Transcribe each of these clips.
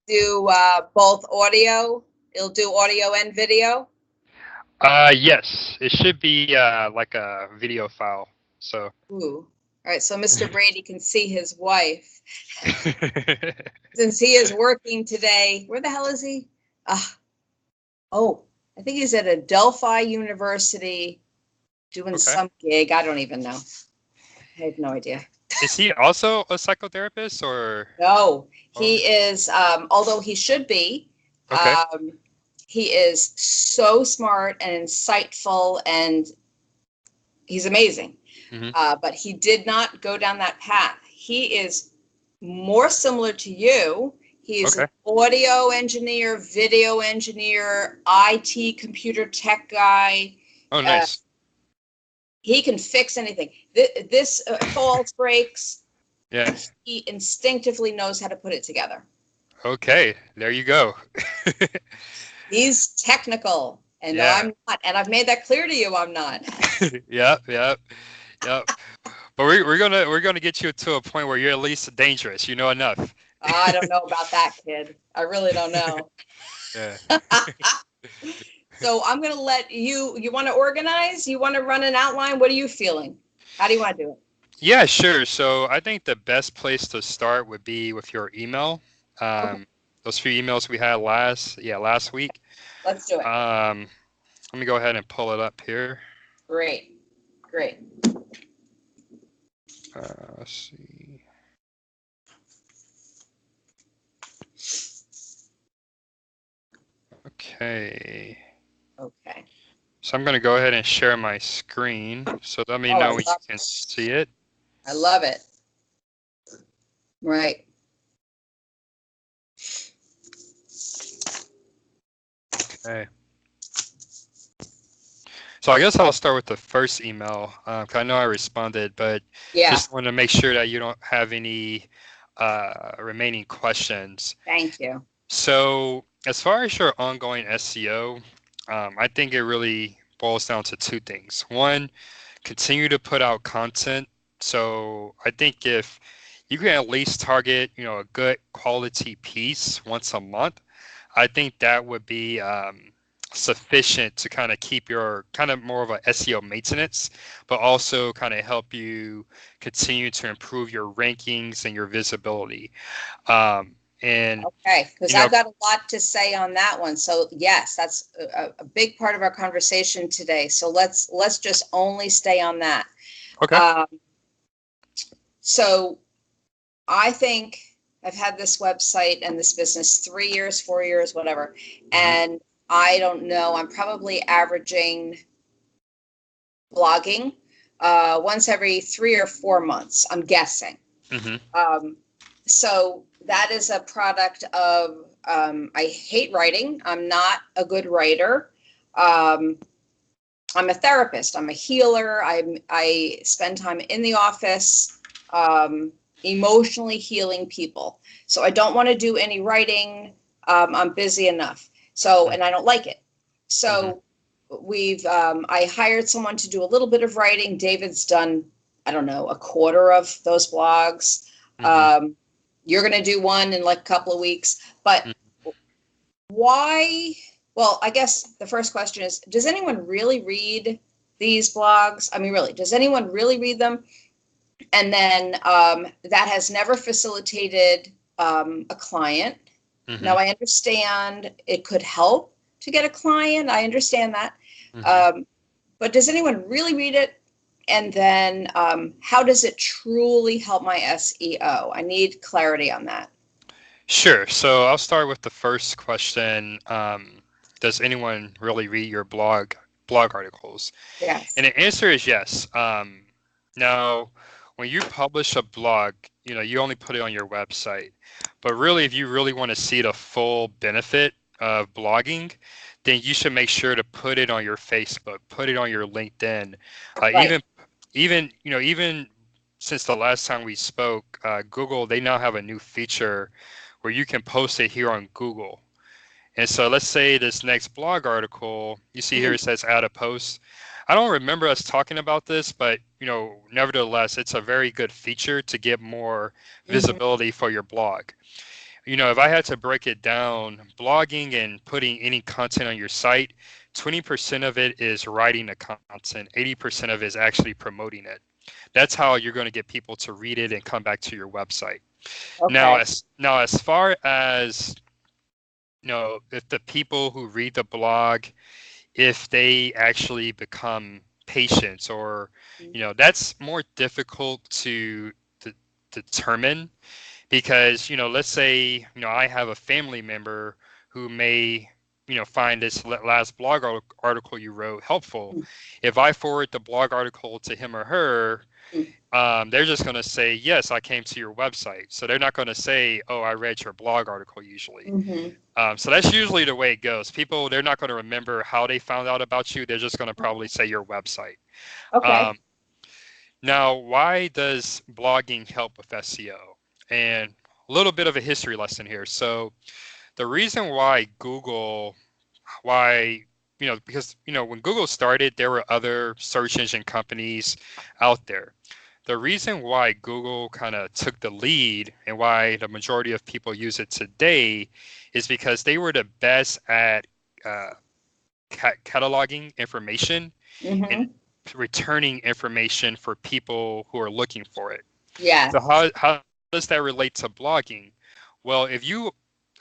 do both audio? It'll do audio and video? Yes, it should be like a video file. So. Ooh. All right, so Mr. Brady can see his wife. Since he is working today, where the hell is he? Oh, I think he's at Adelphi University doing Okay. some gig. I don't even know. I have no idea. Is he also a psychotherapist or? No, Oh, he is, although he should be, okay. um, he is so smart and insightful, and he's amazing. Hmm. But he did not go down that path. He is more similar to you. He's an Okay. audio engineer, video engineer, IT computer tech guy. Oh, Uh, nice. he can fix anything. This falls, breaks. Yeah. He instinctively knows how to put it together. Okay. There you go. He's technical, and Yeah. I'm not. And I've made that clear to you. I'm not. Yep. Yep. Yep. But we're gonna get you to a point where you're at least dangerous. You know enough. I don't know about that, kid. I really don't know. Yeah. So I'm going to let you. You want to organize? You want to run an outline? What are you feeling? How do you want to do it? Yeah, sure. So I think the best place to start would be with your email. Okay, Those few emails we had last week. let's do it. Um, Let me go ahead and pull it up here. Great, great. Let's see. Okay. Okay. So I'm going to go ahead and share my screen. So let me Oh, I know when you love can it. see it. I love it. Right. Okay. So I guess I'll start with the first email. 'Cause I know I responded, but Yeah. just want to make sure that you don't have any remaining questions. Thank you. So as far as your ongoing SEO, I think it really boils down to two things. One, continue to put out content. So I think if you can at least target, a good quality piece once a month, I think that would be sufficient to kind of keep your kind of more of a SEO maintenance, but also kind of help you continue to improve your rankings and your visibility. And Okay, because you know, I've got a lot to say on that one. So yes, that's a big part of our conversation today. So let's just only stay on that. okay. Um, so I think I've had this website and this business 3 years, 4 years, whatever, Hmm. and I don't know. I'm probably averaging blogging once every 3 or 4 months. I'm guessing. Hmm. Um, so that is a product of I hate writing. I'm not a good writer. Um, I'm a therapist. I'm a healer. I spend time in the office, um, emotionally healing people. So I don't want to do any writing. I'm busy enough. So, and I don't like it. Hmm. So I hired someone to do a little bit of writing. David's done, I don't know, a quarter of those blogs. Hmm. Um, you're going to do one in like a couple of weeks. But why? Well, I guess the first question is, does anyone really read these blogs? I mean, really, does anyone really read them? And then that has never facilitated a client. Hmm. Now, I understand it could help to get a client. I understand that. Hmm. Um, but does anyone really read it? And then how does it truly help my SEO? I need clarity on that. Sure. So I'll start with the first question. Does anyone really read your blog articles? Yes. And the answer is yes. Now, when you publish a blog, you only put it on your website. But really, if you really want to see the full benefit of blogging, then you should make sure to put it on your Facebook, put it on your LinkedIn, Right. even since the last time we spoke, Google, they now have a new feature where you can post it here on Google. And so let's say this next blog article, you see here Mm-hmm. it says add a post. I don't remember us talking about this, but nevertheless, it's a very good feature to get more Mm-hmm. visibility for your blog. If I had to break it down, blogging and putting any content on your site, 20% of it is writing the content, 80% of it is actually promoting it. That's how you're going to get people to read it and come back to your website. Now, Okay. as far as if the people who read the blog, if they actually become patients, or that's more difficult to determine, because let's say I have a family member who may find this last blog article you wrote helpful. If I forward the blog article to him or her, they're just going to say, yes, I came to your website. So they're not going to say, oh, I read your blog article usually. Mm-hmm. So that's usually the way it goes. People, they're not going to remember how they found out about you. They're just going to probably say your website. Okay. Um, Now, why does blogging help with SEO? And a little bit of a history lesson here. So the reason why because when Google started, there were other search engine companies out there. The reason why Google kind of took the lead and why the majority of people use it today is because they were the best at uh, cataloging information and Mm-hmm. returning information for people who are looking for it. Yeah. So how does that relate to blogging? Well, if you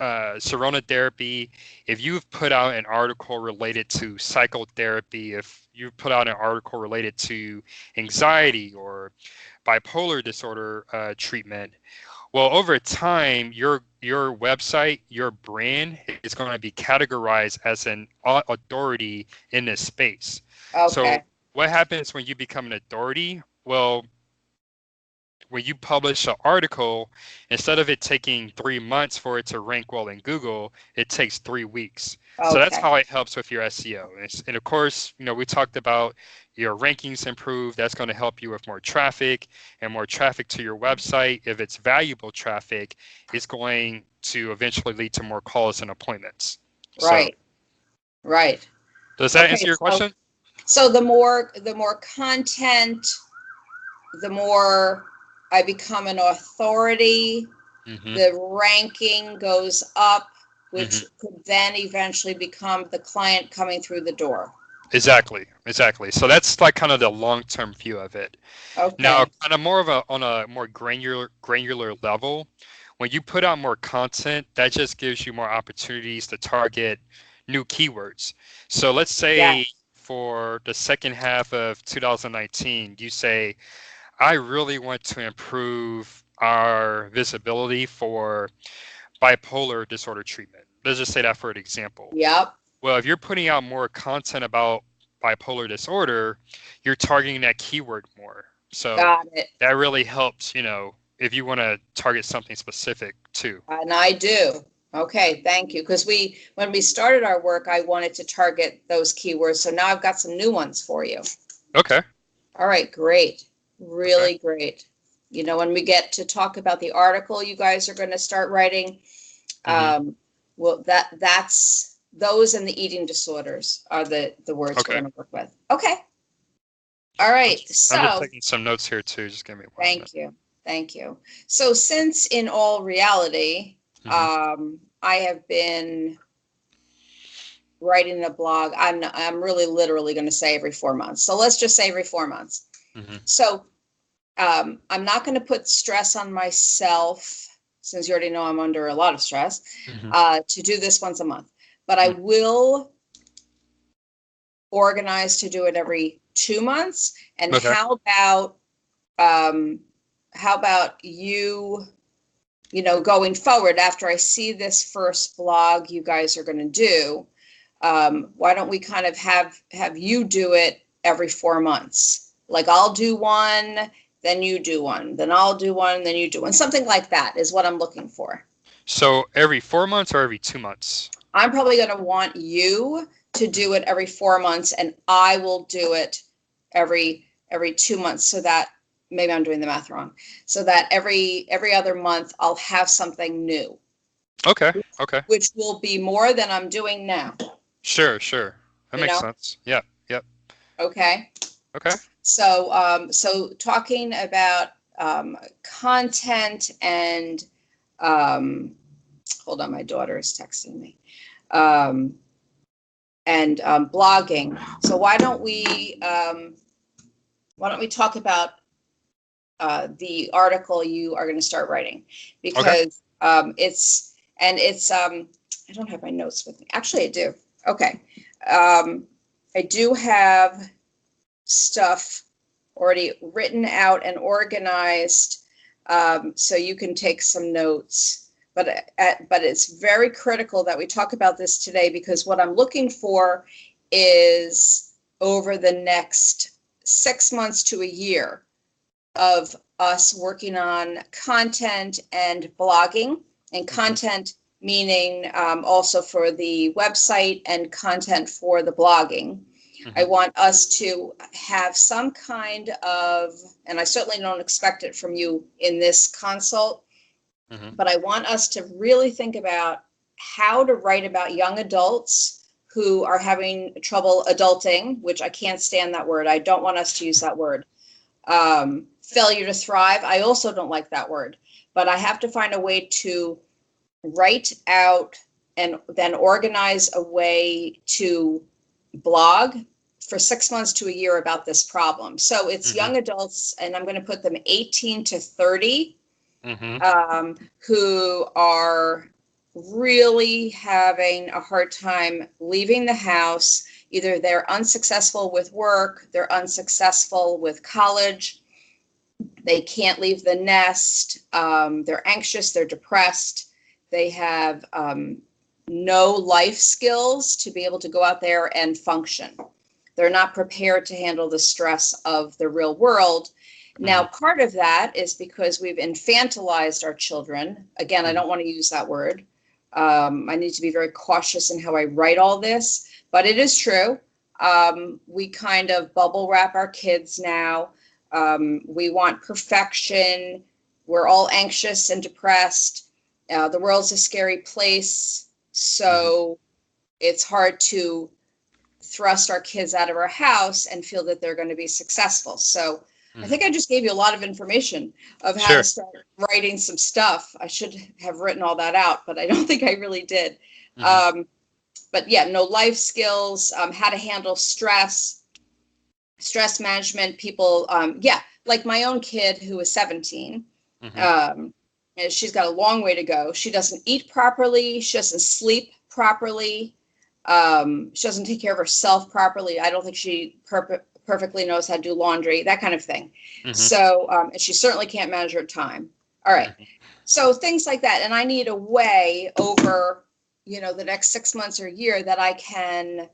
seronotherapy, if you've put out an article related to psychotherapy, if you put out an article related to anxiety or bipolar disorder treatment, well, over time, your website, your brand is going to be categorized as an authority in this space. So Okay. what happens when you become an authority? Well, when you publish an article, instead of it taking 3 months for it to rank well in Google, it takes 3 weeks. So that's Okay. how it helps with your SEO. And of course, we talked about your rankings improve. That's going to help you with more traffic, and more traffic to your website. If it's valuable traffic, it's going to eventually lead to more calls and appointments. So Right. Right. does that answer Okay. your So question? the more content, the more I become an authority, Mm-hmm. the ranking goes up, Mm-hmm. which could then eventually become the client coming through the door. Exactly, exactly. So that's like kind of the long-term view of it. Now, Okay. kind of more of on a more granular level, when you put out more content, that just gives you more opportunities to target new keywords. So let's Yeah. say for the second half of 2019, you say, I really want to improve our visibility for bipolar disorder treatment. Let's just say that for an example. Yep. Well, if you're putting out more content about bipolar disorder, you're targeting that keyword more. So Got it. that really helps, if you want to target something specific too. And I do. Okay, thank you. Because when we started our work, I wanted to target those keywords. So now I've got some new ones for you. Okay. All right, great. Okay. Really great. When we get to talk about the article you guys are going to start writing, Hmm. well, that's those and the eating disorders are the words we're Okay. going to work with. Okay. All right. I'm just So taking some notes here too. Just give me 1 minute. thank you. Thank you. So since in all reality, Hmm. I have been writing a blog, I'm really literally going to say every 4 months. So let's just say every 4 months. Hmm. So I'm not going to put stress on myself, since you already know I'm under a lot of stress, Hmm. to do this once a month. But I will organize to do it every 2 months. And Okay. um, how about you, going forward after I see this first blog you guys are going to do, why don't we kind of have you do it every 4 months? Like I'll do one, then you do one, then I'll do one, then you do one. Something like that is what I'm looking for. So every 4 months or every 2 months? I'm probably going to want you to do it every 4 months, and I will do it every 2 months, so that maybe I'm doing the math wrong. So that every other month I'll have something new, Okay. Okay. which will be more than I'm doing now. Sure. Sure. That You makes know? sense. Yep. Yep. Okay. Okay. So talking about content and um, hold on, my daughter is texting me. And blogging. So why don't we talk about the article you are going to start writing, because it's I don't have my notes with me. Actually, I do. Okay. I do have stuff already written out and organized, so you can take some notes. But it's very critical that we talk about this today, because what I'm looking for is over the next 6 months to a year of us working on content and blogging, and content meaning also for the website and content for the blogging. I want us to have some kind of, and I certainly don't expect it from you in this consult, but I want us to really think about how to write about young adults who are having trouble adulting, which I can't stand that word. I don't want us to use that word. Failure to thrive. I also don't like that word, but I have to find a way to write out and then organize a way to blog for 6 months to a year about this problem. So it's young adults, and I'm going to put them 18 to 30, who are really having a hard time leaving the house. Either they're unsuccessful with work, they're unsuccessful with college, they can't leave the nest, they're anxious, they're depressed, they have no life skills to be able to go out there and function. They're not prepared to handle the stress of the real world. Now, part of that is because we've infantilized our children. Again, I don't want to use that word. I need to be very cautious in how I write all this, but it is true. We kind of bubble wrap our kids now. We want perfection. We're all anxious and depressed. The world's a scary place, so it's hard to thrust our kids out of our house and feel that they're going to be successful. So I think I just gave you a lot of information of how to start writing some stuff. I should have written all that out, but I don't think I really did. But yeah, no life skills, how to handle stress management, people. Like my own kid who is 17. And she's got a long way to go. She doesn't eat properly. She doesn't sleep properly. She doesn't take care of herself properly. I don't think she perfectly knows how to do laundry, that kind of thing. So, and she certainly can't manage her time. All right. So things like that. And I need a way over, the next 6 months or a year that I can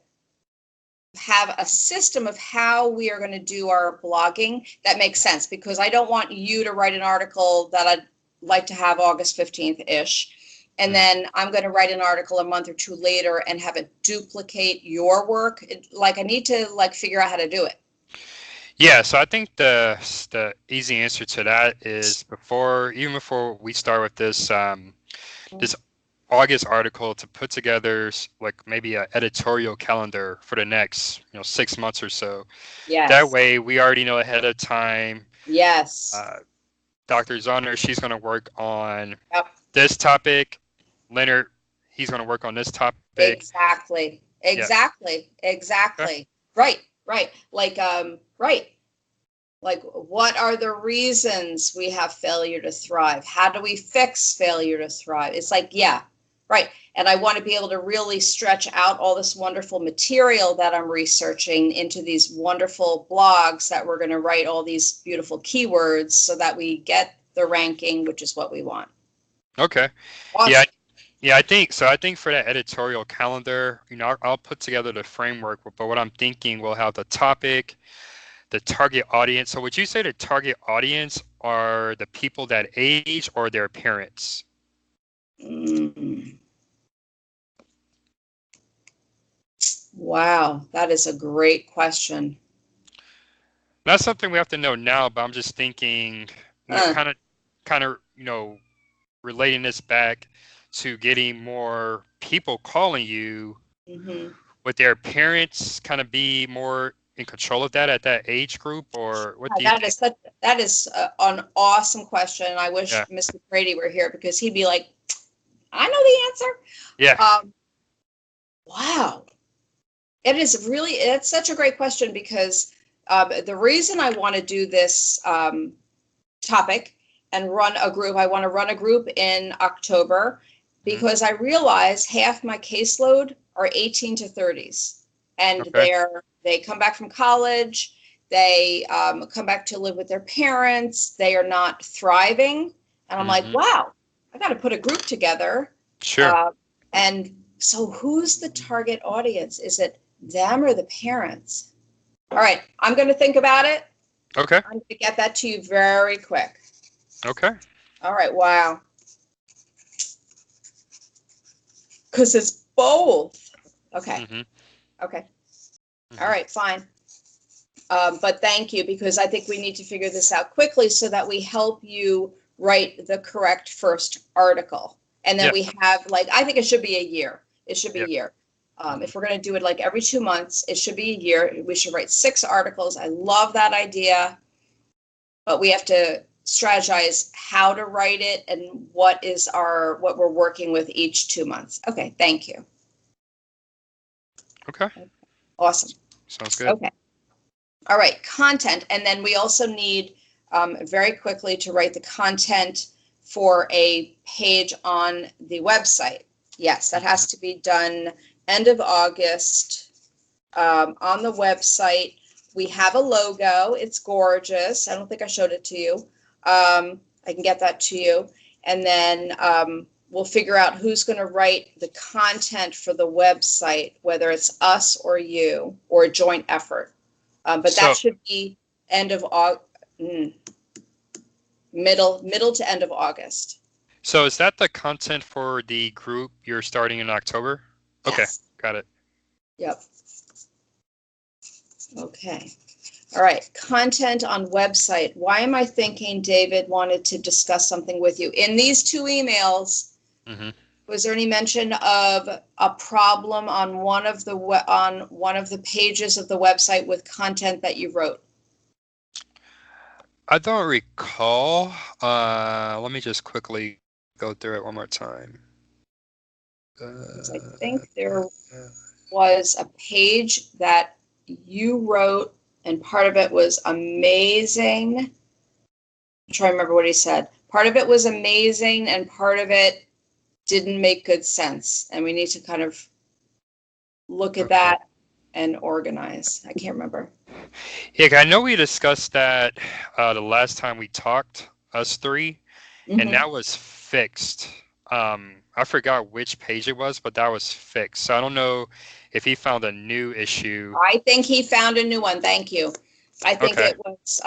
have a system of how we are going to do our blogging that makes sense, because I don't want you to write an article that I'd like to have August 15th-ish. And then I'm going to write an article a month or two later and have it duplicate your work. I need to figure out how to do it. Yeah, so I think the easy answer to that is before we start with this this August article, to put together maybe an editorial calendar for the next 6 months or so. Yes. That way we already know ahead of time. Yes. Dr. Zahner, she's going to work on this topic. Leonard, he's going to work on this topic. Exactly. Okay. Right. What are the reasons we have failure to thrive? How do we fix failure to thrive? It's right. And I want to be able to really stretch out all this wonderful material that I'm researching into these wonderful blogs that we're going to write all these beautiful keywords so that we get the ranking, which is what we want. Okay. Awesome. Yeah, I think so. I think for that editorial calendar, I'll put together the framework, but what I'm thinking, we'll have the topic, the target audience. So would you say the target audience are the people that age or their parents? Wow, that is a great question. That's something we have to know now, but I'm just thinking, kind of, relating this back to getting more people calling you. Would their parents kind of be more in control of that at that age group, or what do you think? That is an awesome question. I wish Mr. Brady were here, because he'd be like, I know the answer. Yeah. Wow. It's such a great question because the reason I want to do this topic and run a group, I want to run a group in October because I realize half my caseload are 18 to 30s. And Okay. they come back from college, they come back to live with their parents, they are not thriving. And I'm like, wow, I got to put a group together. Sure. And so who's the target audience? Is it them or the parents? All right, I'm going to think about it. Okay. I'm going to get that to you very quick. Okay. All right, wow. Because it's both. Okay. Okay. All right, fine. But thank you, because I think we need to figure this out quickly so that we help you write the correct first article. And then Yep. we have, like, I think it should be a year. It should be a Yep. year. If we're going to do it like every 2 months, it should be a year. We should write 6 articles. I love that idea. But we have to strategize how to write it and what we're working with each 2 months. Okay, thank you. Okay. Awesome. Sounds good. Okay. All right, content. And then we also need very quickly to write the content for a page on the website. Yes, that has to be done end of August. On the website, we have a logo. It's gorgeous. I don't think I showed it to you. I can get that to you. And then we'll figure out who's going to write the content for the website, whether it's us or you, or a joint effort. But that should be end of middle to end of August. So is that the content for the group you're starting in October? Okay, Yes. got it. Yep. Okay. All right. Content on website. Why am I thinking David wanted to discuss something with you? In these 2 emails, was there any mention of a problem on one of the pages of the website with content that you wrote? I don't recall. Let me just quickly go through it one more time. I think there was a page that you wrote, and part of it was amazing. I'm trying to remember what he said. Part of it was amazing, and part of it didn't make good sense. And we need to kind of look at that and organize. I can't remember. Yeah, I know we discussed that the last time we talked, us 3, and that was fixed. I forgot which page it was, but that was fixed. So I don't know if he found a new issue. I think he found a new one. Thank you. I think it was,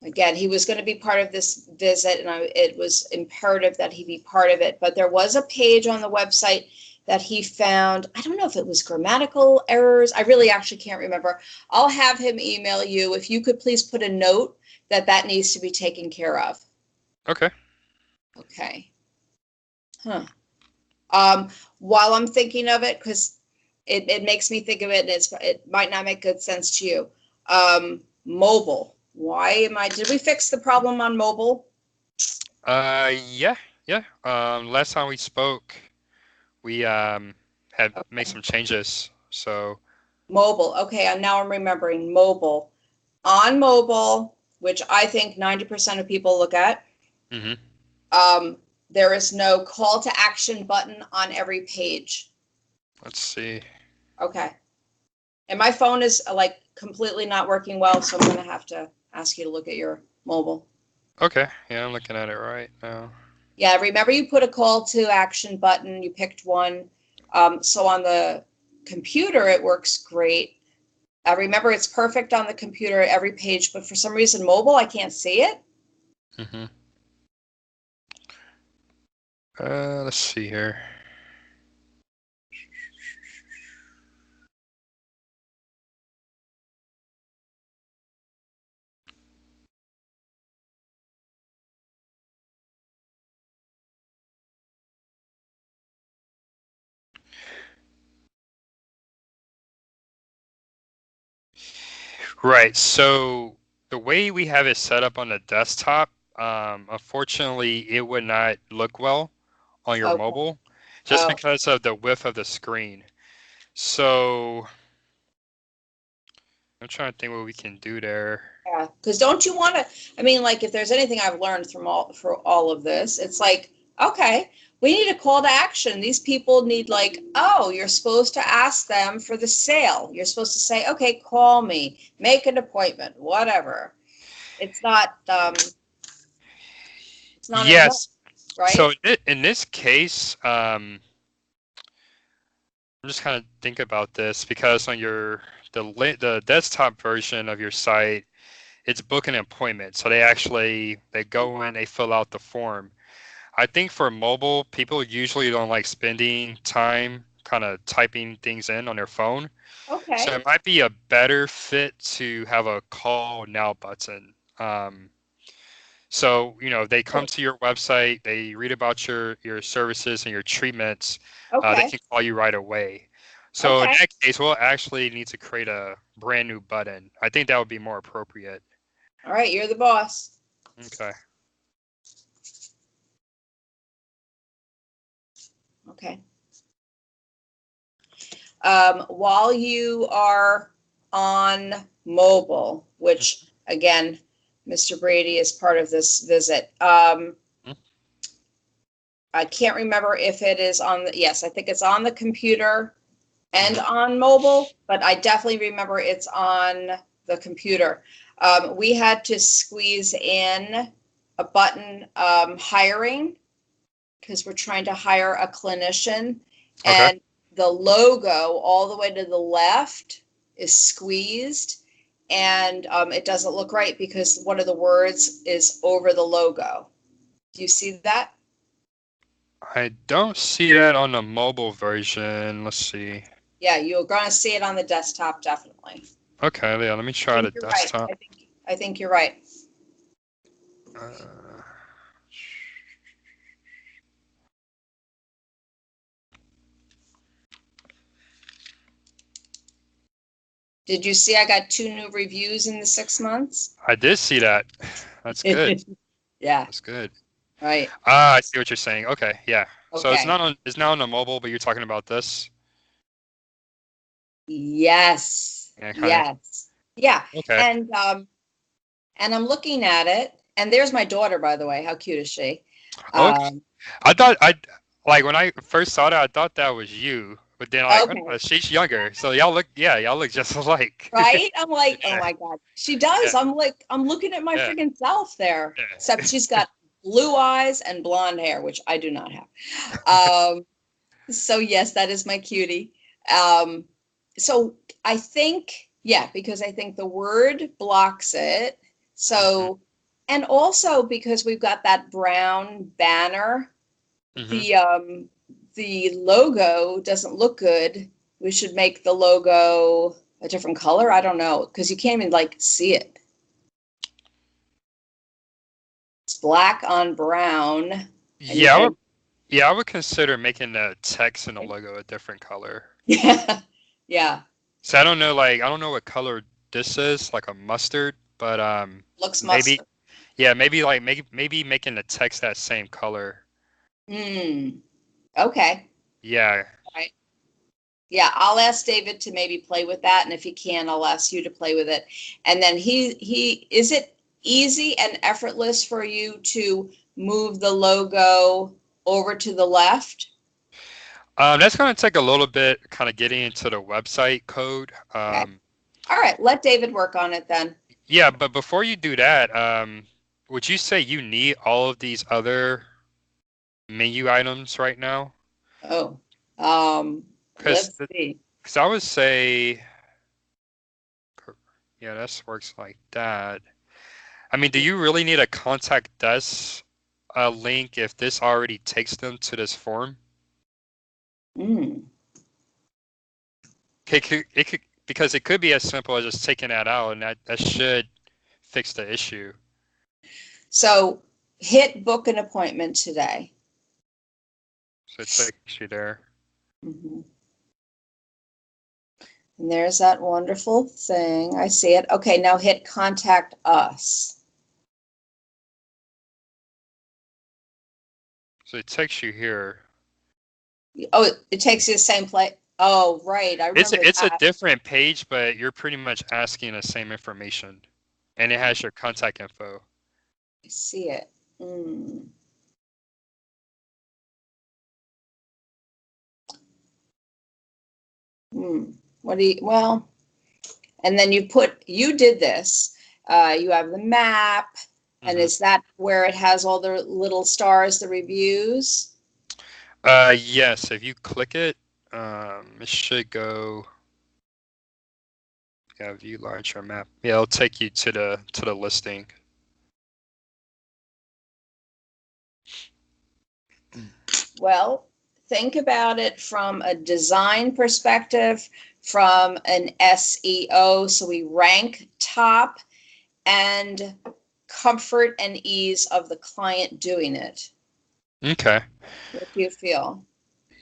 again, he was going to be part of this visit, and it was imperative that he be part of it. But there was a page on the website that he found. I don't know if it was grammatical errors. I really actually can't remember. I'll have him email you. If you could please put a note that needs to be taken care of. Okay. Okay. Huh. While I'm thinking of it, because it makes me think of it, and it might not make good sense to you. Mobile. Did we fix the problem on mobile? Yeah. Last time we spoke, we had made some changes. So Mobile. Okay, now I'm remembering mobile. On mobile, which I think 90% of people look at, there is no call to action button on every page. Let's see. Okay. And my phone is like completely not working well, so I'm going to have to ask you to look at your mobile. Okay. Yeah, I'm looking at it right now. Yeah, remember you put a call to action button, you picked one. So on the computer, it works great. Remember, it's perfect on the computer, every page, but for some reason, mobile, I can't see it. Let's see here. Right. So the way we have it set up on the desktop, unfortunately, it would not look well on your Okay. mobile just Oh, because of the width of the screen. So I'm trying to think what we can do there. yeah. Because don't you want to? I mean, like, if there's anything I've learned from all of this, it's like, okay, we need a call to action. These people need, like, oh, you're supposed to ask them for the sale. You're supposed to say, okay, call me, make an appointment, whatever. It's not. It's not enough, Yes. So right? in this case, I'm just kind of think about this because on the desktop version of your site, it's book an appointment. So they go in, they fill out the form. I think for mobile, people usually don't like spending time kind of typing things in on their phone. So Okay. it might be a better fit to have a call now button. So, they come to your website, they read about your services and your treatments, they Okay. can call you right away. So in Okay. that case, we'll actually need to create a brand new button. I think that would be more appropriate. All right. You're the boss. Okay. Okay. While you are on mobile, which again, Mr. Brady is part of this visit. Mhm. I can't remember if it is on the, yes, I think it's on the computer and on mobile, but I definitely remember it's on the computer. We had to squeeze in a button, hiring, because we're trying to hire a clinician, Okay. and the logo all the way to the left is squeezed, and it doesn't look right because one of the words is over the logo. Do you see that? I don't see that on the mobile version. Let's see. Yeah, you're going to see it on the desktop, definitely. Okay, yeah, let me I try think the you're right. desktop. I think you're right. Uh, Did you see I got 2 new reviews in the 6 months? I did see that. That's good. Yeah, That's good. right. Ah, I see what you're saying. Okay, yeah. So Okay. it's not on the mobile, but you're talking about this. Yes. Yeah, kind of. Yes. Yeah. Okay. And I'm looking at it, and there's my daughter, by the way. How cute is she? Okay. Um, I thought I like when I first saw that, I thought that was you, but then like, oh okay, no, she's younger. So y'all look just alike. right? I'm like, oh Yeah, my God, she does. yeah, I'm like, I'm looking at my yeah, freaking self there. yeah. Except she's got blue eyes and blonde hair, which I do not have. So yes, that is my cutie. Um, so I think, yeah, because I think the word blocks it. hmm So, and also because we've got that brown banner, hmm the logo doesn't look good. We should make the logo a different color. I don't know, because you can't even like see it. It's black on brown, and Yeah, and yeah, I would consider making the text and the logo a different color. yeah, yeah, So I don't know what color this is, like a mustard, but looks maybe mustard. yeah, maybe making the text that same color. Hmm. Okay. Yeah. Right. Yeah, I'll ask David to maybe play with that, and if he can, I'll ask you to play with it. And then he is it easy and effortless for you to move the logo over to the left? That's going to take a little bit kind of getting into the website code. Okay. All right, let David work on it then. Yeah, but before you do that, would you say you need all of these other menu items right now? Oh, Because let's see. I would say, yeah, this works like that. I mean, do you really need a contact us link if this already takes them to this form? Mm. It could because it could be as simple as just taking that out, and that should fix the issue. So hit book an appointment today. So it takes you there. Mhm. And there's that wonderful thing. I see it. Okay, now hit contact us. So it takes you here. Oh, it takes you the same place. Oh, right. I remember It's a that. different page, but you're pretty much asking the same information, and it has your contact info. I see it. Mm. What do you, well, and then you did this. You have the map, and is that where it has all the little stars, the reviews? Yes, if you click it, it should go. Yeah, view larger map. Yeah, it'll take you to the listing. Well, think about it from a design perspective, from an SEO, so we rank top, and comfort and ease of the client doing it. Okay. What do you feel?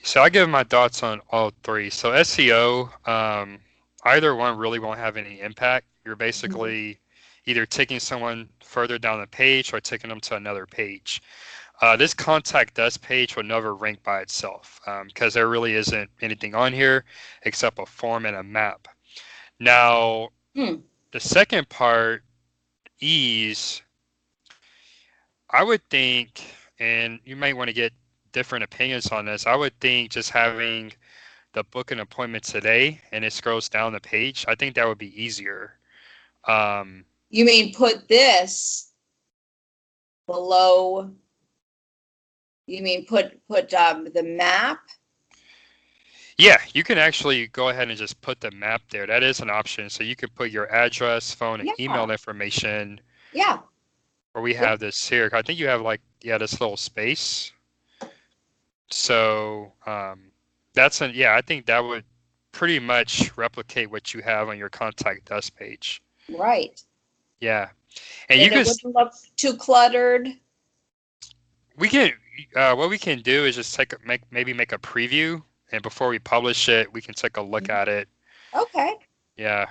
So I give my thoughts on all three. So SEO, either one really won't have any impact. You're basically either taking someone further down the page or taking them to another page. This contact us page will never rank by itself because there really isn't anything on here except a form and a map. Now, the second part, ease, I would think, and you might want to get different opinions on this, I would think just having the book an appointment today and it scrolls down the page, I think that would be easier. You mean put this below? You mean put the map? Yeah, you can actually go ahead and just put the map there. That is an option. So you can put your address, phone, and email Yeah. information. Yeah. Or we have this here. I think you have like, yeah, this little space. So yeah, I think that would pretty much replicate what you have on your contact us page. Right. Yeah. And you And can, it wouldn't look too cluttered. we can, what we can do is just maybe make a preview, and before we publish it, we can take a look at it. Okay. Yeah.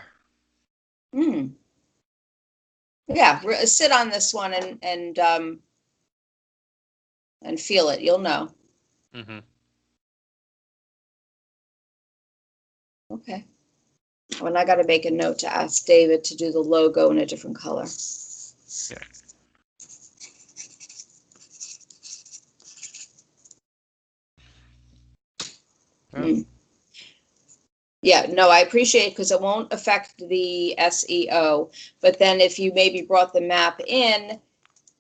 Yeah, sit on this one and feel it. You'll know. Okay. Oh, and I got to make a note to ask David to do the logo in a different color. Yeah. Yeah, no, I appreciate it because it won't affect the SEO. But then if you maybe brought the map in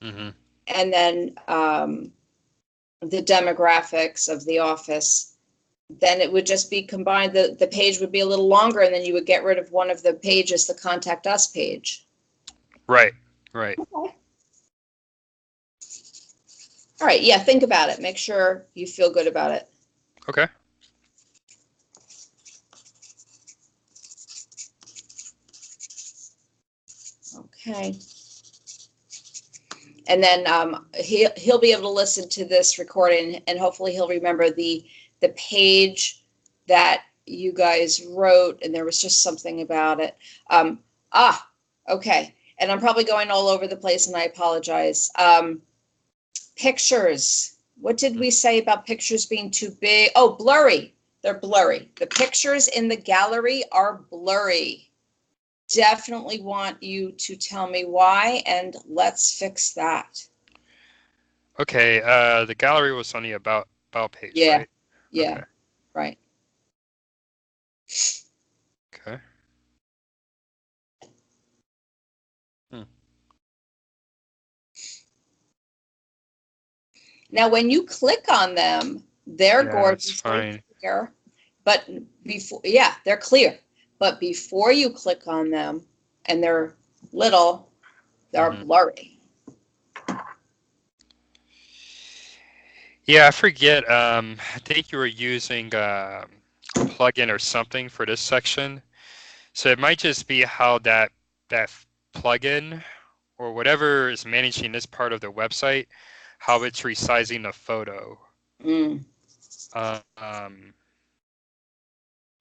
and then the demographics of the office, then it would just be combined. The page would be a little longer, and then you would get rid of one of the pages, the contact us page. Right, right. Okay. All right, yeah, think about it. Make sure you feel good about it. Okay. Okay. And then he'll be able to listen to this recording, and hopefully he'll remember the page that you guys wrote, and there was just something about it. Okay. And I'm probably going all over the place, and I apologize. Pictures. What did we say about pictures being too big? Oh, blurry. They're blurry. The pictures in the gallery are blurry. Definitely want you to tell me why, and let's fix that. Okay, the gallery was on the about page, Yeah. right? Yeah. Okay. Right. Okay. Now, when you click on them, they're gorgeously clear. But they're clear. But before you click on them, and they're little, they're blurry. Yeah, I forget. I think you were using a plugin or something for this section. So it might just be how that plugin or whatever is managing this part of the website, how it's resizing the photo.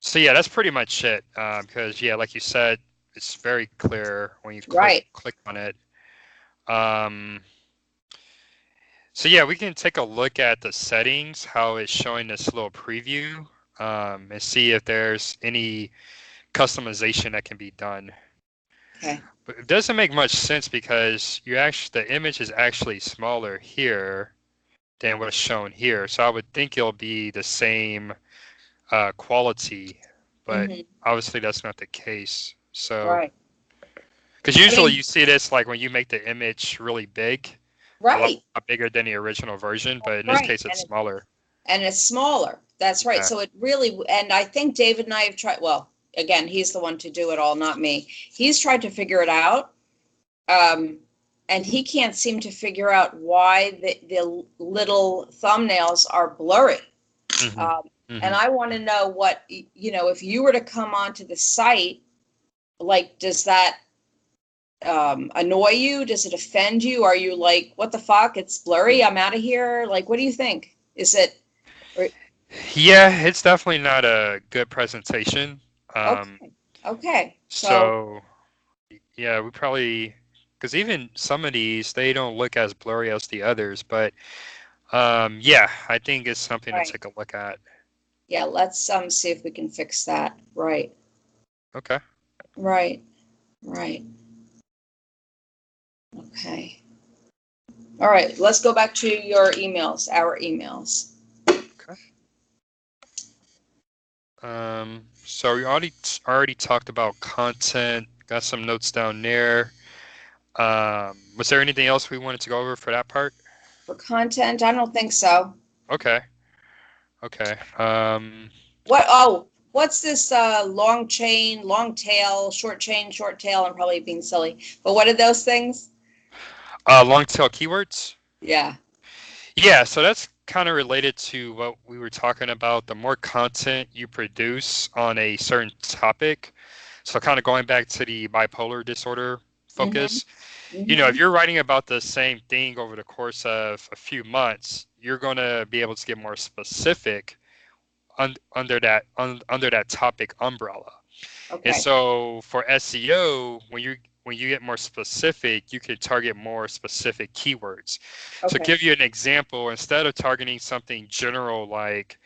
So yeah, that's pretty much it. Because yeah, like you said, it's very clear when you click on it. So yeah, we can take a look at the settings, how it's showing this little preview, and see if there's any customization that can be done. Okay. But it doesn't make much sense because the image is actually smaller here than what's shown here. So I would think it'll be the same quality, but Hmm. obviously that's not the case. So, Right. because I usually mean, you see this like when you make the image really big, a lot right. bigger than the original version, but in this Right. case it's smaller. And it's smaller. That's right. Yeah. So it really, and I think David and I have tried, well, again, he's the one to do it all, not me. He's tried to figure it out. Um, and he can't seem to figure out why the little thumbnails are blurry. Hmm. Um, and Hmm. I want to know what, if you were to come onto the site, like, does that annoy you? Does it offend you? Are you like, what the fuck? It's blurry. I'm out of here. Like, what do you think? Is it Yeah, it's definitely not a good presentation. Um, okay? Okay. So, so yeah, we probably, because even some of these, they don't look as blurry as the others, but yeah, I think it's something to right. take a look at. Yeah, let's see if we can fix that. Right. Okay. Right. Right. Okay. All right. Let's go back to your emails, our emails. Okay. So we already talked about content. Got some notes down there. Was there anything else we wanted to go over for that part? For content, I don't think so. Okay. Okay. What's this long chain, long tail, short chain, short tail? I'm probably being silly. But what are those things? Long tail keywords. Yeah. Yeah, so that's kind of related to what we were talking about. The more content you produce on a certain topic, so kind of going back to the bipolar disorder Mm-hmm. focus, if Mm-hmm. you're writing about the same thing over the course of a few months, you're going to be able to get more specific under that topic umbrella. And Okay. so for SEO, when you get more specific, you can target more specific keywords. So Okay. give you an example, instead of targeting something general like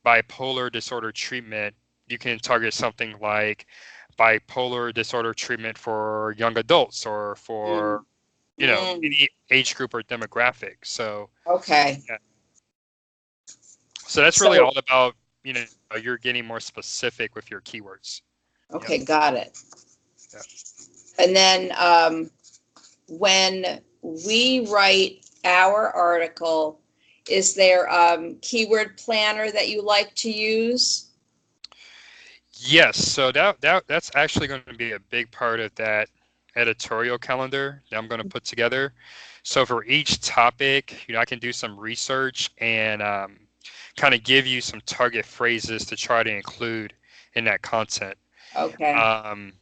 bipolar disorder treatment, you can target something like bipolar disorder treatment for young adults or Mm. for, Mm. any age group or demographic. So Okay. yeah. So that's really So, all about, you're getting more specific with your keywords. Yep. okay, got it. Yeah. And then when we write our article, is there keyword planner that you like to use? Yes, so that's actually going to be a big part of that editorial calendar that I'm going to put together. So for each topic, I can do some research and kind of give you some target phrases to try to include in that content. Okay. Um,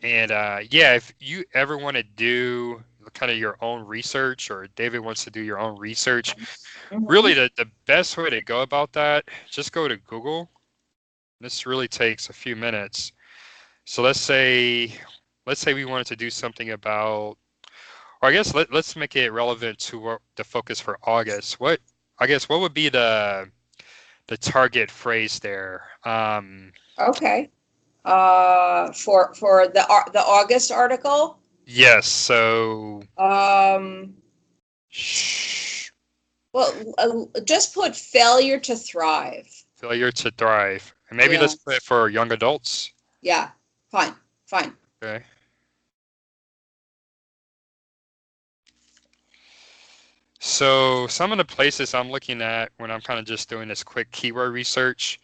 and yeah, if you ever want to do kind of your own research, or David wants to do your own research, Mm-hmm. really the best way to go about that, just go to Google. This really takes a few minutes. So let's say we wanted to do something about, or I guess let's make it relevant to what the focus for August. What would be the target phrase there? Okay. For the August article, Yes. So um, shh, well, just put failure to thrive. failure to thrive, and maybe Yeah. let's put it for young adults. Yeah. Fine. Fine. Okay. So some of the places I'm looking at when I'm kind of just doing this quick keyword research.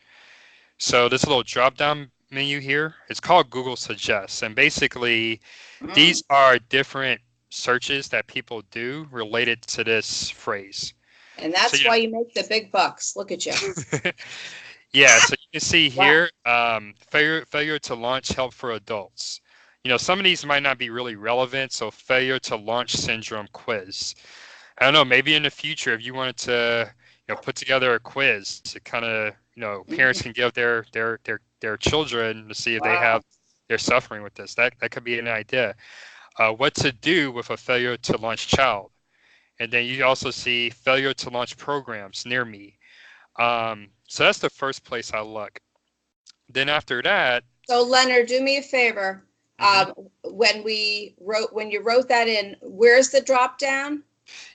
So this little drop down menu here, it's called Google Suggests. And basically, Mm. these are different searches that people do related to this phrase. And So, that's why you make the big bucks. Look at you. yeah, so you can see Wow. here, failure to launch help for adults. Some of these might not be really relevant. So failure to launch syndrome quiz. I don't know, maybe in the future, if you wanted to, put together a quiz to kind of, parents Mhm. can give their children to see if Wow. they're suffering with this. That could be an idea. What to do with a failure to launch child, And then you also see failure to launch programs near me. So that's the first place I look. Then after that, So Leonard, do me a favor. mhm. When you wrote that in, where's the drop down?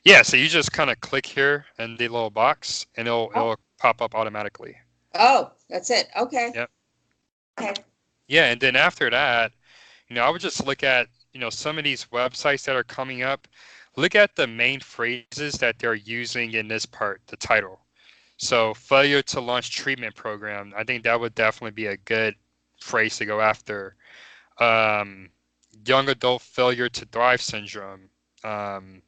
Yeah, so you just kind of click here in the little box and it'll pop up automatically. Oh, that's it. Okay. Yep. Okay. Yeah, and then after that, I would just look at, some of these websites that are coming up. Look at the main phrases that they're using in this part, the title. So failure to launch treatment program. I think that would definitely be a good phrase to go after. Um, young adult failure to thrive syndrome. Um,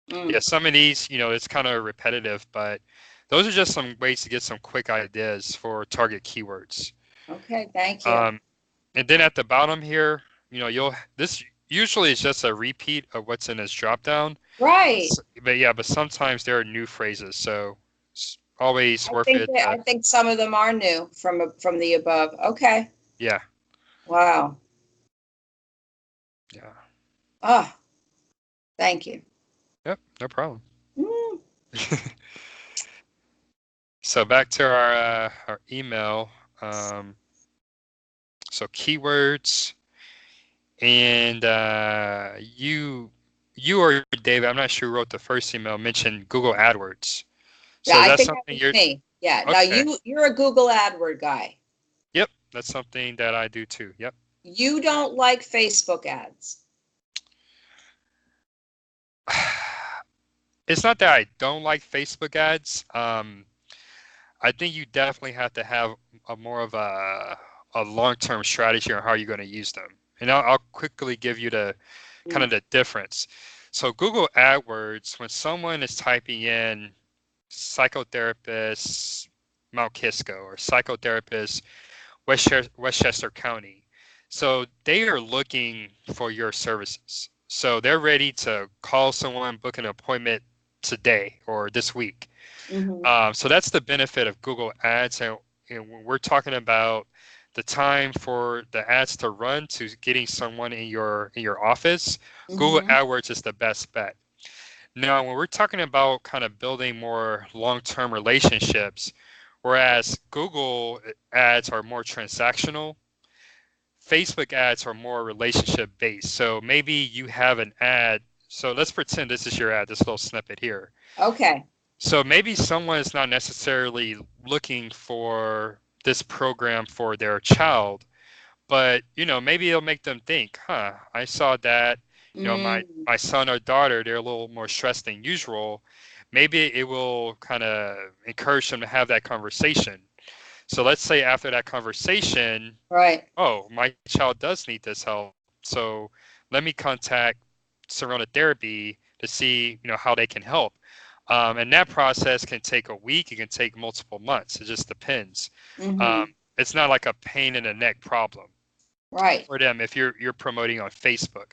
yeah, some of these, it's kind of repetitive, but those are just some ways to get some quick ideas for target keywords. Okay. Thank you. Um, and then at the bottom here, this usually is just a repeat of what's in this dropdown. Right. But sometimes there are new phrases, so it's always worth it. I think some of them are new from the above. Okay. Yeah. Wow. Yeah. Ah, thank you. Yep. No problem. Mm. So back to our email. So keywords, and you or David, I'm not sure who wrote the first email, mentioned Google AdWords. Yeah, So I that's think that something was me. Yeah. Now okay. you're a Google AdWord guy. Yep, that's something that I do too. Yep. You don't like Facebook ads. It's not that I don't like Facebook ads. I think you definitely have to have a more of a long-term strategy on how you're going to use them. And I'll quickly give you the kind of the difference. So Google AdWords, when someone is typing in psychotherapist Mount Kisco or psychotherapist Westchester County, so they are looking for your services. So they're ready to call someone, book an appointment today or this week. So that's the benefit of Google Ads. And when we're talking about the time for the ads to run to getting someone in your office, Google AdWords is the best bet. Now, when we're talking about kind of building more long-term relationships, whereas Google ads are more transactional, Facebook ads are more relationship based. So maybe you have an ad. So let's pretend this is your ad, this little snippet here. Okay. So maybe someone is not necessarily looking for this program for their child, but maybe it'll make them think, I saw that, my son or daughter, they're a little more stressed than usual. Maybe it will kind of encourage them to have that conversation. So let's say after that conversation, Right. oh, my child does need this help. So let me contact Surrounded Therapy to see, how they can help. And that process can take a week. It can take multiple months. It just depends. It's not like a pain in the neck problem Right. for them if you're promoting on Facebook.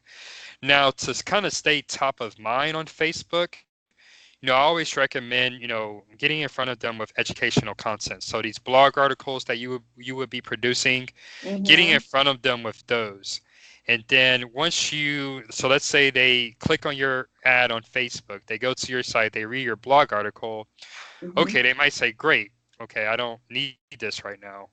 Now, to kind of stay top of mind on Facebook, I always recommend, getting in front of them with educational content. So these blog articles that you would be producing, getting in front of them with those. And then so let's say they click on your ad on Facebook, they go to your site, they read your blog article. Okay, they might say, great. Okay, I don't need this right now.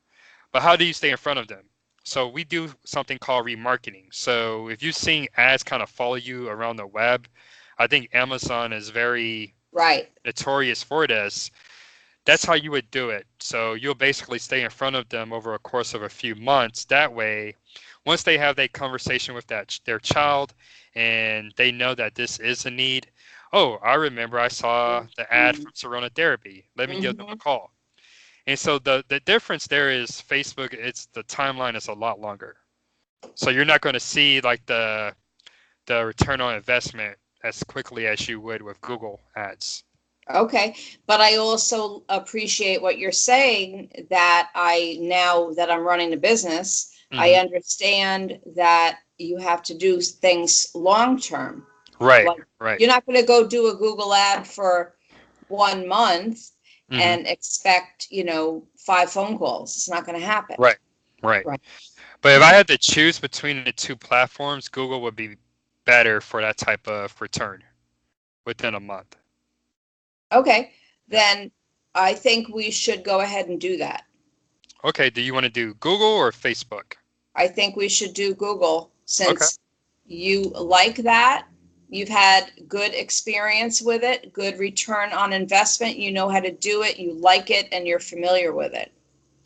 But how do you stay in front of them? So we do something called remarketing. So if you're seeing ads kind of follow you around the web, I think Amazon is very notorious for this. That's how you would do it. So you'll basically stay in front of them over a course of a few months. That way, once they have that conversation with their child and they know that this is a need, oh, I remember I saw the ad from Surrounded Therapy. Let me give them a call. And so the difference there is Facebook, the timeline is a lot longer. So you're not going to see like the return on investment as quickly as you would with Google ads. Okay. But I also appreciate what you're saying, that now that I'm running the business, I understand that you have to do things long term. Right, Like, right. you're not going to go do a Google ad for 1 month and expect, 5 phone calls. It's not going to happen. Right. But if I had to choose between the two platforms, Google would be better for that type of return within a month. Okay, then I think we should go ahead and do that. Okay, do you want to do Google or Facebook? I think we should do Google Okay. since you like that. You've had good experience with it, good return on investment. You know how to do it, you like it, and you're familiar with it.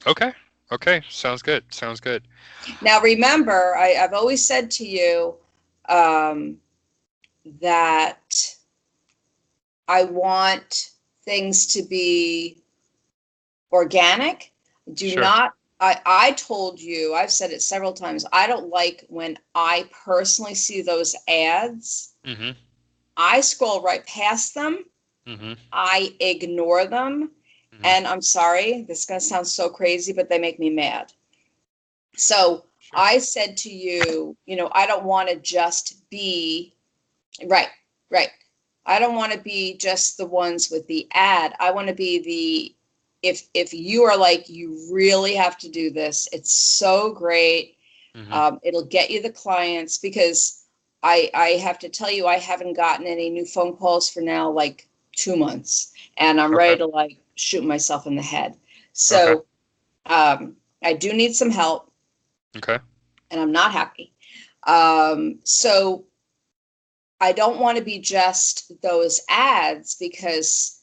Okay. Okay. Sounds good. Sounds good. Now, remember, I've always said to you that I want things to be organic. Do Sure. not, I told you, I've said it several times, I don't like when I personally see those ads. Mm-hmm. I scroll right past them. Mm-hmm. I ignore them. Mm-hmm. And I'm sorry, this is going to sound so crazy, but they make me mad. So Sure. I said to you, I don't want to just be, right, right. I don't want to be just the ones with the ad. I want to be the, if you are like, you really have to do this, it's so great. Mm-hmm. It'll get you the clients, because I have to tell you, I haven't gotten any new phone calls for now like 2 months, and I'm Okay. ready to like shoot myself in the head. Okay. So I do need some help, Okay. and I'm not happy. So I don't want to be just those ads, because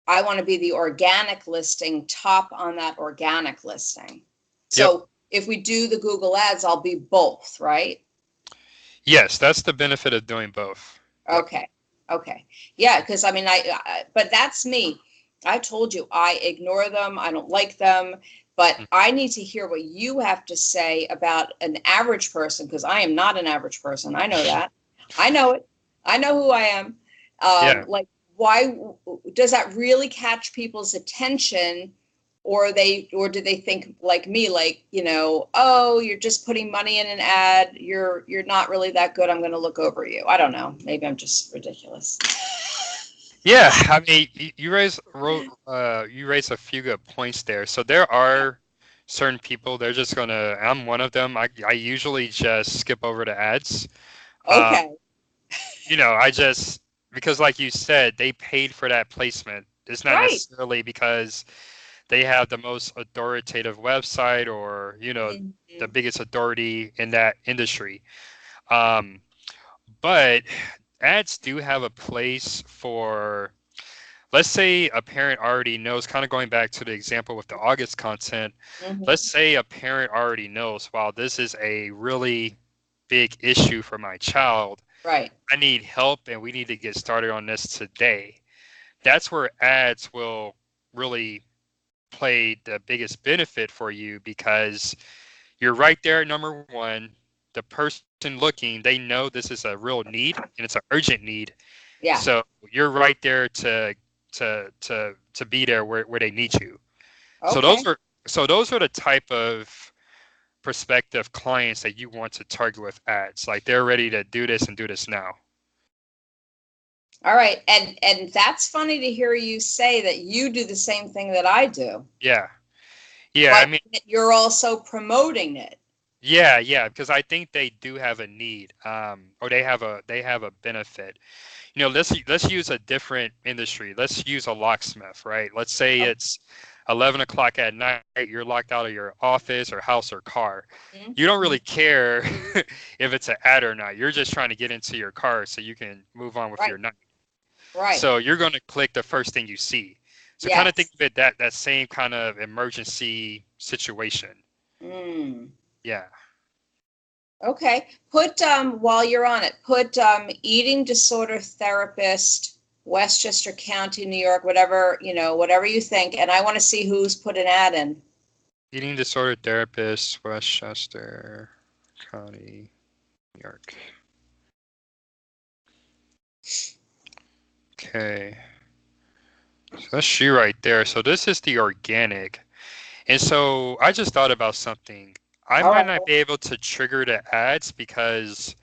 I want to be the organic listing, top on that organic listing. Yep. So if we do the Google ads, I'll be both, right? Yes, that's the benefit of doing both. Yep. Okay. Okay. Yeah, because I mean, but that's me. I told you I ignore them. I don't like them, but I need to hear what you have to say about an average person, because I am not an average person. I know that. I know it. I know who I am. Yeah. Like, why does that really catch people's attention? Or do they think like me, like, oh, you're just putting money in an ad, you're not really that good, I'm going to look over you. I don't know, maybe I'm just ridiculous. Yeah. I mean, you raise a few good points there. So there Yeah. are certain people, they're just gonna. I'm one of them. I usually just skip over to ads. Um, Okay. I just because, like you said, they paid for that placement. It's not Right. necessarily because they have the most authoritative website or the Mhm. biggest authority in that industry. Um, but ads do have a place for, let's say a parent already knows, kind of going back to the example with the August content. Mhm. Let's say a parent already knows, wow, this is a really big issue for my child. Right. I need help and we need to get started on this today. That's where ads will really play the biggest benefit for you, because you're right there, number one. The person looking, they know this is a real need and it's an urgent need. Yeah. So you're right there to be there where they need you. So those Okay. are those are the type of prospective clients that you want to target with ads. Like they're ready to do this and do this now. All right. And that's funny to hear you say that you do the same thing that I do, Yeah. Yeah, I but mean, that you're also promoting it. yeah, because I think they do have a need, or they have a benefit. Let's use a different industry. Let's use a locksmith, right? Let's say Okay. it's 11 o'clock at night. You're locked out of your office or house or car. You don't really care if it's an ad or not. You're just trying to get into your car so you can move on with Right. your night. Right. So you're going to click the first thing you see. So kind of think Yes. of it that same kind of emergency situation. Mm. Yeah. Okay. Put while you're on it, put eating disorder therapist, Westchester County, New York, whatever you think, and I want to see who's put an ad in. Eating disorder therapist, Westchester County, New York. Okay. So that's she right there. So this is the organic. And so I just thought about something. I All might right. not be able to trigger the ads because,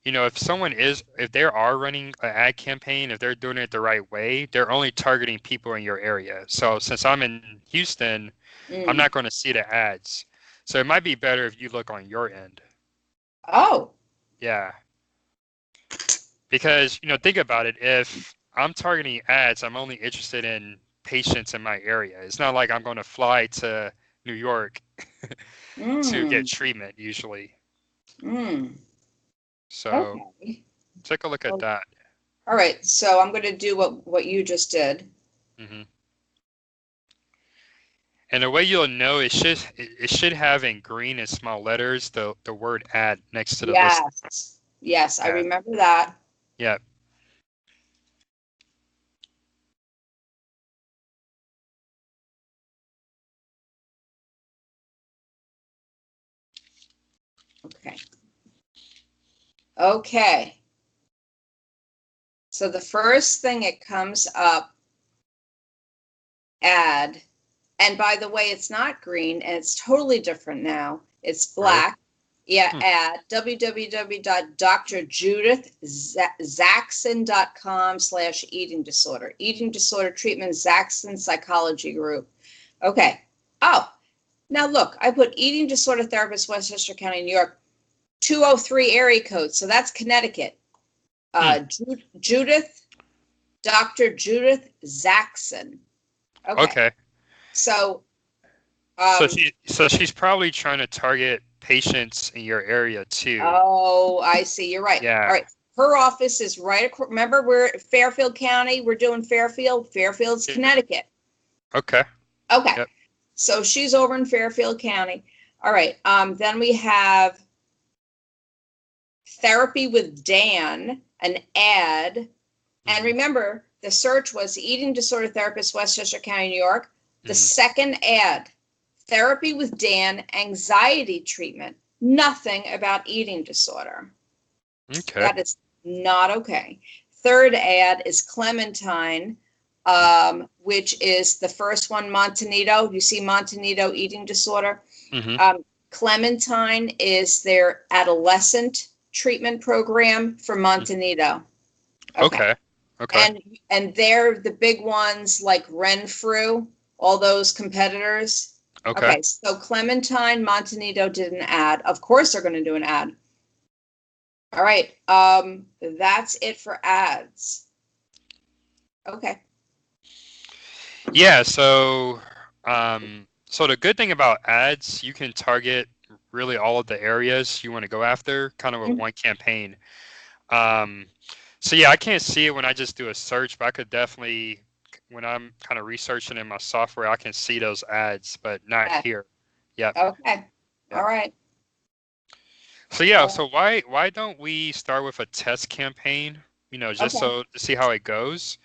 if they are running an ad campaign, if they're doing it the right way, they're only targeting people in your area. So since I'm in Houston, I'm Mm. not going to see the ads. So it might be better if you look on your end. Oh. Yeah. Because, think about it. If I'm targeting ads, I'm only interested in patients in my area. It's not like I'm going to fly to New York to get Mm, treatment usually. mm, So okay. take a look at Well, that. all right. So I'm going to do what you just did. Hmm. And the way you'll know, it should have in green and small letters the word ad next to the list Yes. Yes, I ad. remember that. Yeah. Okay. Okay. So the first thing it comes up, ad. And by the way, it's not green and it's totally different now. It's Really? black. Yeah, Hmm. at www.drjudithzaxon.com/eating disorder. Eating disorder treatment, Zaxon Psychology Group. Okay. Oh, now look, I put eating disorder therapist, Westchester County, New York, 203 area code. So that's Connecticut. Hmm. Judith, Dr. Judith Zaxon. Okay. Okay. So, So um, she's probably trying to target patients in your area too. oh, I see. You're right. All Yeah. right. Her office is right across. Remember, we're at Fairfield County. We're doing Fairfield. Fairfield's Yeah. Connecticut. Okay. Okay. Yep. So she's over in Fairfield County. All right. Then we have Therapy with Dan, an ad. And Hmm. remember, the search was Eating Disorder Therapist, Westchester County, New York. The Hmm. second ad, Therapy with Dan, anxiety treatment. Nothing about eating disorder. Okay. That is not okay. Third ad is Clementine, which is the first one, Montanito. You see Montanito eating disorder. Hmm. Clementine is their adolescent treatment program for Montanito. Okay. Okay. Okay. And they're the big ones like Renfrew, all those competitors. Okay. Okay, so Clementine, Montanito did an ad. Of course they're going to do an ad. All right. That's it for ads. Okay. Yeah. So the good thing about ads, you can target really all of the areas you want to go after, kind of with Mhm. one campaign. Um, so yeah, I can't see it when I just do a search, but I could definitely, when I'm kind of researching in my software, I can see those ads, but not Yeah. here. Yep. Okay. All Yep. right. So yeah, Uh, so why don't we start with a test campaign? Just okay. so to see how it goes.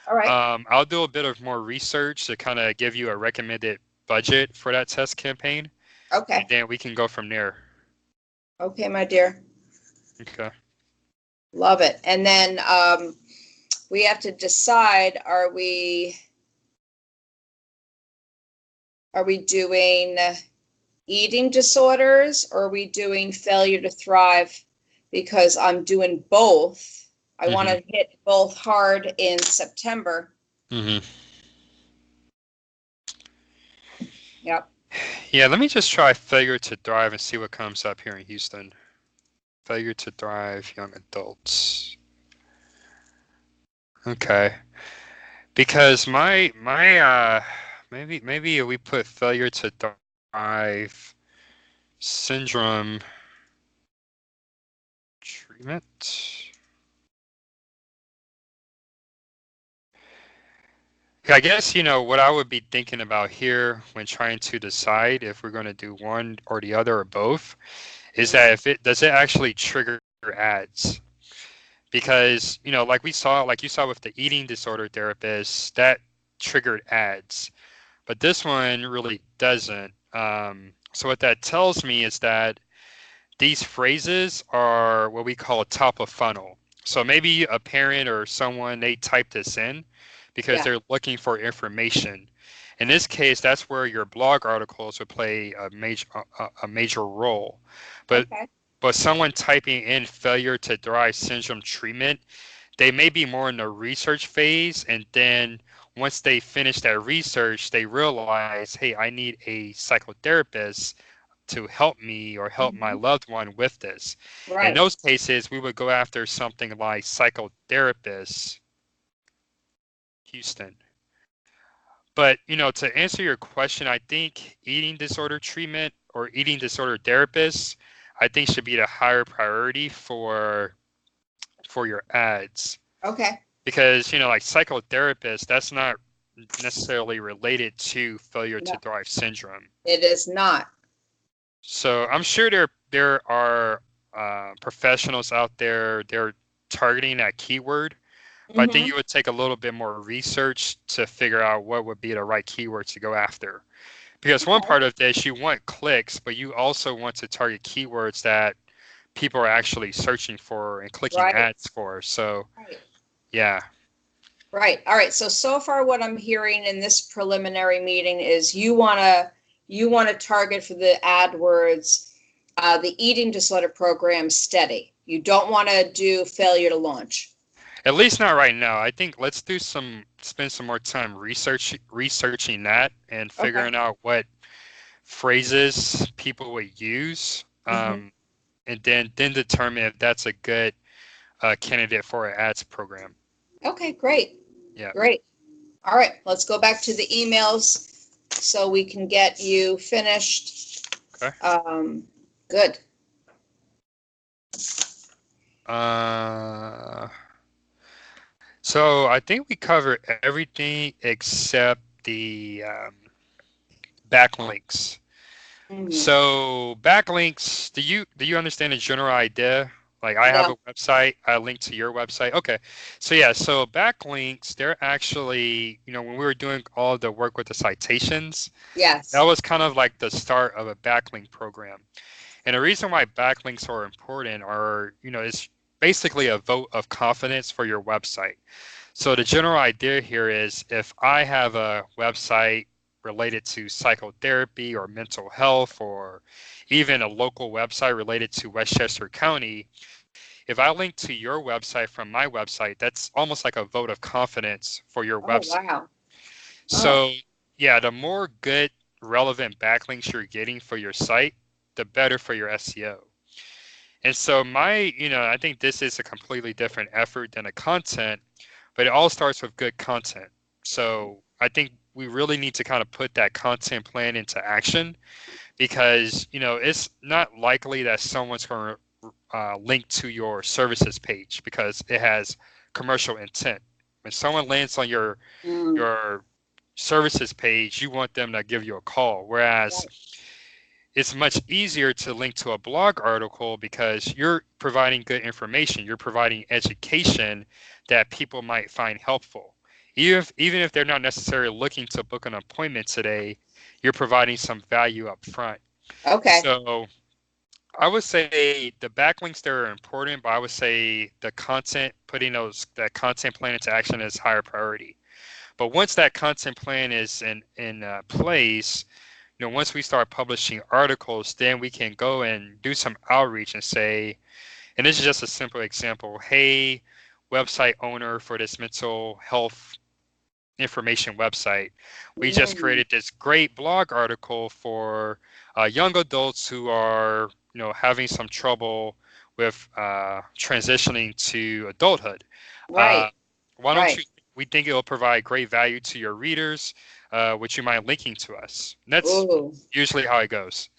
All right. I'll do a bit of more research to kind of give you a recommended budget for that test campaign, and Okay. then we can go from there. Okay, my dear. Okay. Love it. And then we have to decide, are we doing eating disorders or are we doing failure to thrive? Because I'm doing both. I want Mhm. to hit both hard in September. Mhm. Yep. Yeah, let me just try failure to thrive and see what comes up here in Houston. Failure to thrive, young adults. Okay. Because maybe we put failure to thrive syndrome treatment. I guess, what I would be thinking about here when trying to decide if we're going to do one or the other or both is that if it does it actually trigger ads? Because, like you saw with the eating disorder therapist, that triggered ads. But this one really doesn't. So what that tells me is that these phrases are what we call top of funnel. So maybe a parent or someone, they type this in because Yeah. they're looking for information. In this case, that's where your blog articles would play a major role. But Okay. but someone typing in failure to thrive syndrome treatment, they may be more in the research phase, and then once they finish that research, they realize, hey, I need a psychotherapist to help me or help my Mhm. loved one with this. In Right. those cases, we would go after something like Psychotherapist Houston. But, to answer your question, I think eating disorder treatment or eating disorder therapists, I think should be the higher priority for your ads. Okay. Because, like psychotherapist, that's not necessarily related to failure to No, thrive syndrome. it is not. So I'm sure there are professionals out there, they're targeting that keyword, but I think Hmm. it would take a little bit more research to figure out what would be the right keyword to go after. Because one Okay. part of this, you want clicks, but you also want to target keywords that people are actually searching for and clicking Right. ads for. So, Right. yeah. Right. All right. So far what I'm hearing in this preliminary meeting is you want to target for the AdWords the eating disorder program steady. You don't want to do failure to launch. At least not right now. I think let's spend some more time researching that and Okay. figuring out what phrases people would use, Hmm. and then determine if that's a good candidate for an ads program. Okay, great. Yeah. Great. All right, let's go back to the emails so we can get you finished. Okay. Good. Uh, so I think we covered everything except the backlinks. Mhm. So backlinks, do you understand the general idea? Like I have No. a website, I link to your website. Okay. So yeah, so backlinks, they're actually, when we were doing all the work with the citations, that Yes. was kind of like the start of a backlink program. And the reason why backlinks are important are, it's basically a vote of confidence for your website. So the general idea here is if I have a website related to psychotherapy or mental health, or even a local website related to Westchester County, if I link to your website from my website, that's almost like a vote of confidence for your Oh, website. wow. Oh, So yeah, the more good relevant backlinks you're getting for your site, the better for your SEO. And so I think this is a completely different effort than a content, but it all starts with good content. So I think we really need to kind of put that content plan into action because, it's not likely that someone's going to link to your services page because it has commercial intent. When someone lands on mm, your services page, you want them to give you a call. Whereas right. it's much easier to link to a blog article because you're providing good information. You're providing education that people might find helpful. Even if they're not necessarily looking to book an appointment today, you're providing some value up front. Okay. So I would say the backlinks there are important, but I would say the content, putting that content plan into action is higher priority. But once that content plan is in place, once we start publishing articles, then we can go and do some outreach and say, and this is just a simple example, hey, website owner for this mental health information website, we just Mm, created this great blog article for young adults who are, having some trouble with transitioning to adulthood. Uh, right. why don't Right. you? We think it will provide great value to your readers, which you mind linking to us. And that's Ooh, usually how it goes.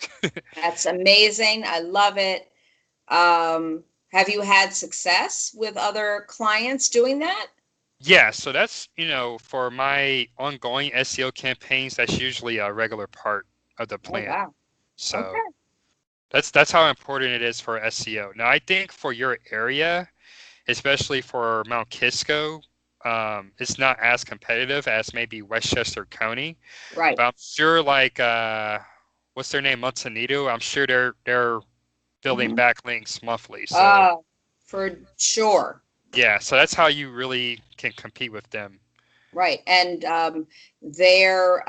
that's amazing. I love it. Have you had success with other clients doing that? Yeah, so that's, for my ongoing SEO campaigns, that's usually a regular part of the Oh, plan. wow. So Okay. that's how important it is for SEO. Now, I think for your area, especially for Mount Kisco, it's not as competitive as maybe Westchester County, Right. but I'm sure like what's their name, Montanito? I'm sure they're building Hmm. backlinks monthly. So Uh, for sure. yeah, so that's how you really can compete with them. Right. And their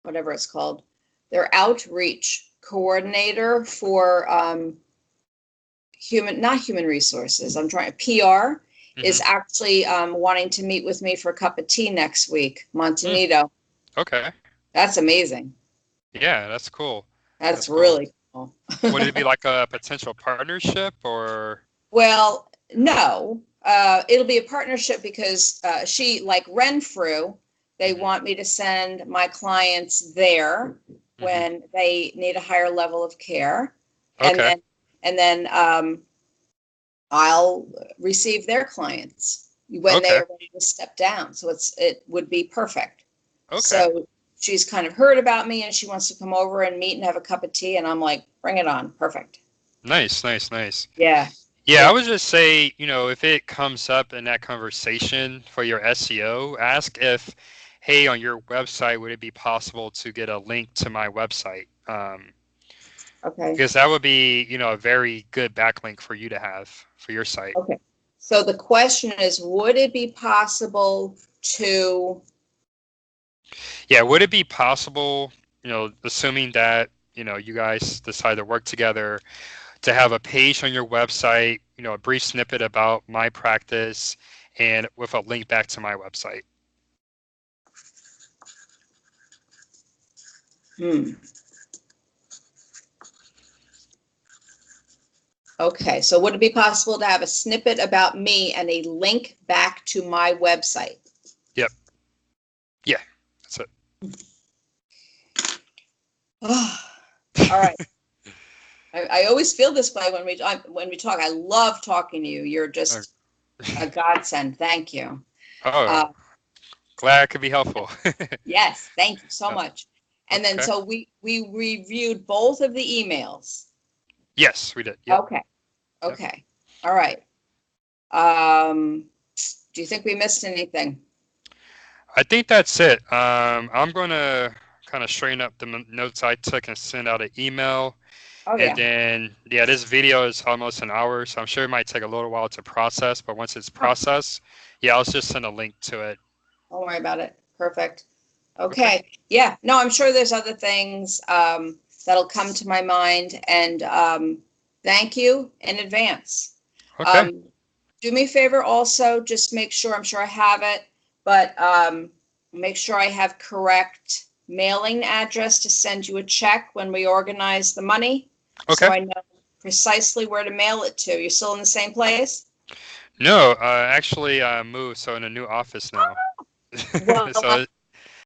whatever it's called, their outreach coordinator for not human resources. I'm trying PR is Hmm. actually wanting to meet with me for a cup of tea next week, Mm, Montanito. okay. That's amazing. Yeah, that's cool. That's That's cool. really cool. Would it be like a potential partnership or? Well, no, it'll be a partnership because she, like Renfrew, they Mhm, want me to send my clients there mhm. when they need a higher level of care, and Okay. then I'll receive their clients when they Okay. are ready to step down. So it would be perfect. Okay. So she's kind of heard about me and she wants to come over and meet and have a cup of tea, and I'm like, bring it on, perfect. Nice, nice, nice. Yeah, Yeah, I yeah. would just say, if it comes up in that conversation for your SEO, ask if, hey, on your website, would it be possible to get a link to my website? Okay. Because that would be, a very good backlink for you to have for your site. Okay. So the question is, would it be possible to, Yeah, would it be possible, assuming that, you guys decide to work together, to have a page on your website, a brief snippet about my practice and with a link back to my website? hmm, okay. So would it be possible to have a snippet about me and a link back to my website? Yep. Yeah. That's it. Oh, all right. I always feel this way when we talk. I love talking to you. You're Oh, just a godsend. Thank you. oh, Uh, glad I could be helpful. yes, thank you so Uh, much. And then okay. so we reviewed both of the emails. Yes, we did. Yep. Okay. Yep. Okay. All right. Um, do you think we missed anything? I think that's it. I'm going to kind of straighten up the notes I took and send out an email. Oh And yeah. then, yeah, this video is almost an hour, so I'm sure it might take a little while to process. But once it's Oh, processed, yeah, I'll just send a link to it. don't worry about it. Perfect. Okay. Okay. Yeah. No, I'm sure there's other things that'll come to my mind. And thank you in advance. Okay. Um, do me a favor also, just make sure, I'm sure I have it, but make sure I have correct mailing address to send you a check when we organize the money, so Okay. I know precisely where to mail it to. You're still in the same place? No, actually, I moved, so in a new office now. Well, So